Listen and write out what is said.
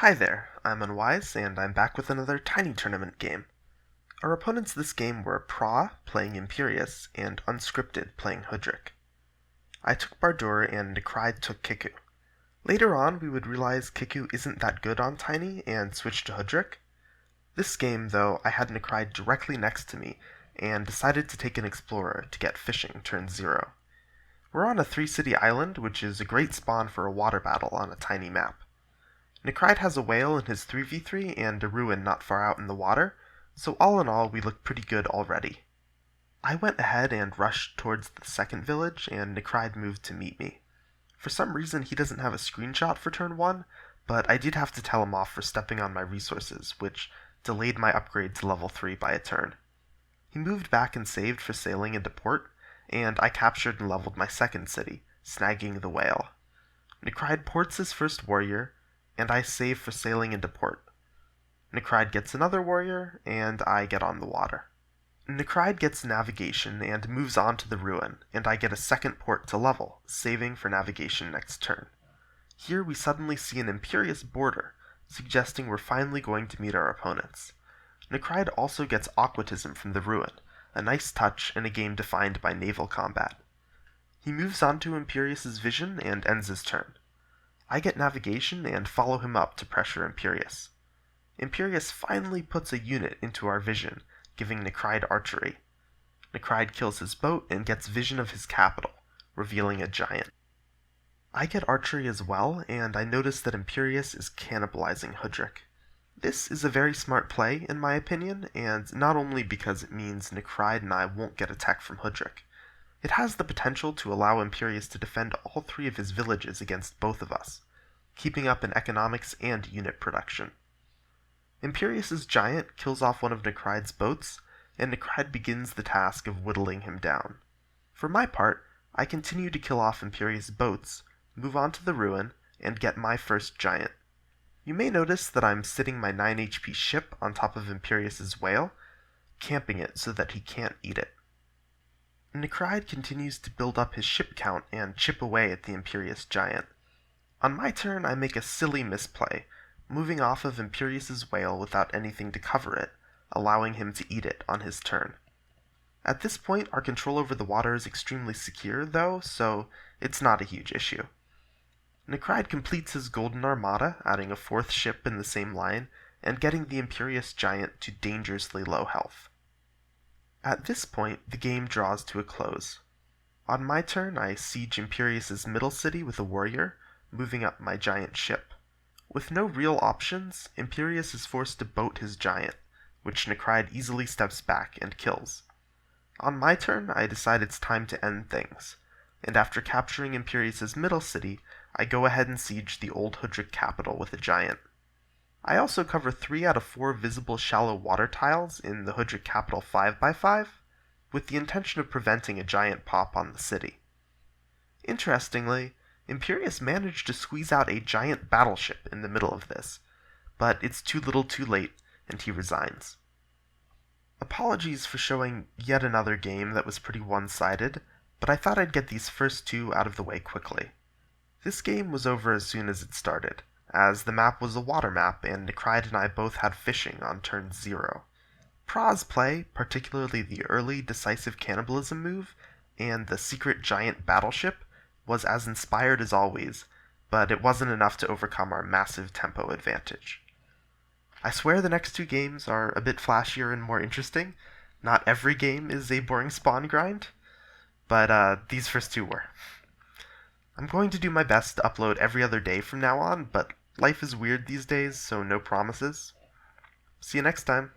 Hi there, I'm Unwise, and I'm back with another Tiny Tournament game. Our opponents this game were Pra, playing Imperius, and Unscripted, playing Hoodrick. I took Bardur, and Necryde took Kiku. Later on, we would realize Kiku isn't that good on Tiny, and switch to Hoodrick. This game, though, I had Necryde directly next to me, and decided to take an Explorer to get Fishing turn 0. We're on a 3-city island, which is a great spawn for a water battle on a tiny map. Necryde has a whale in his 3v3 and a ruin not far out in the water, so all in all we look pretty good already. I went ahead and rushed towards the second village, and Necryde moved to meet me. For some reason he doesn't have a screenshot for turn 1, but I did have to tell him off for stepping on my resources, which delayed my upgrade to level 3 by a turn. He moved back and saved for sailing into port, and I captured and leveled my second city, snagging the whale. Necryde ports his first warrior, and I save for sailing into port. Necryde gets another warrior, and I get on the water. Necryde gets navigation and moves on to the ruin, and I get a second port to level, saving for navigation next turn. Here we suddenly see an Imperius border, suggesting we're finally going to meet our opponents. Necryde also gets Aquatism from the ruin, a nice touch in a game defined by naval combat. He moves on to Imperius's vision and ends his turn. I get navigation and follow him up to pressure Imperius. Imperius finally puts a unit into our vision, giving Necryde archery. Necryde kills his boat and gets vision of his capital, revealing a giant. I get archery as well, and I notice that Imperius is cannibalizing Hoodrick. This is a very smart play, in my opinion, and not only because it means Necryde and I won't get attacked from Hoodrick. It has the potential to allow Imperius to defend all 3 of his villages against both of us, keeping up in economics and unit production. Imperius's giant kills off one of Necryde's boats, and Necryde begins the task of whittling him down. For my part, I continue to kill off Imperius' boats, move on to the ruin, and get my first giant. You may notice that I'm sitting my 9 HP ship on top of Imperius's whale, camping it so that he can't eat it. Necryde continues to build up his ship count and chip away at the Imperius giant. On my turn, I make a silly misplay, moving off of Imperius's whale without anything to cover it, allowing him to eat it on his turn. At this point, our control over the water is extremely secure, though, so it's not a huge issue. Necryde completes his Golden Armada, adding a 4th ship in the same line, and getting the Imperius giant to dangerously low health. At this point, the game draws to a close. On my turn, I siege Imperius's middle city with a warrior, moving up my giant ship. With no real options, Imperius is forced to boat his giant, which Necryde easily steps back and kills. On my turn, I decide it's time to end things, and after capturing Imperius's middle city, I go ahead and siege the old Hoodrick capital with a giant. I also cover 3 out of 4 visible shallow water tiles in the Hoodrick capital 5x5, with the intention of preventing a giant pop on the city. Interestingly, Imperius managed to squeeze out a giant battleship in the middle of this, but it's too little too late, and he resigns. Apologies for showing yet another game that was pretty one-sided, but I thought I'd get these first 2 out of the way quickly. This game was over as soon as it started, as the map was a water map and Necryde and I both had fishing on turn 0. Pra's play, particularly the early decisive cannibalism move and the secret giant battleship, was as inspired as always, but it wasn't enough to overcome our massive tempo advantage. I swear the next 2 games are a bit flashier and more interesting. Not every game is a boring spawn grind, but these first 2 were. I'm going to do my best to upload every other day from now on, but life is weird these days, so no promises. See you next time.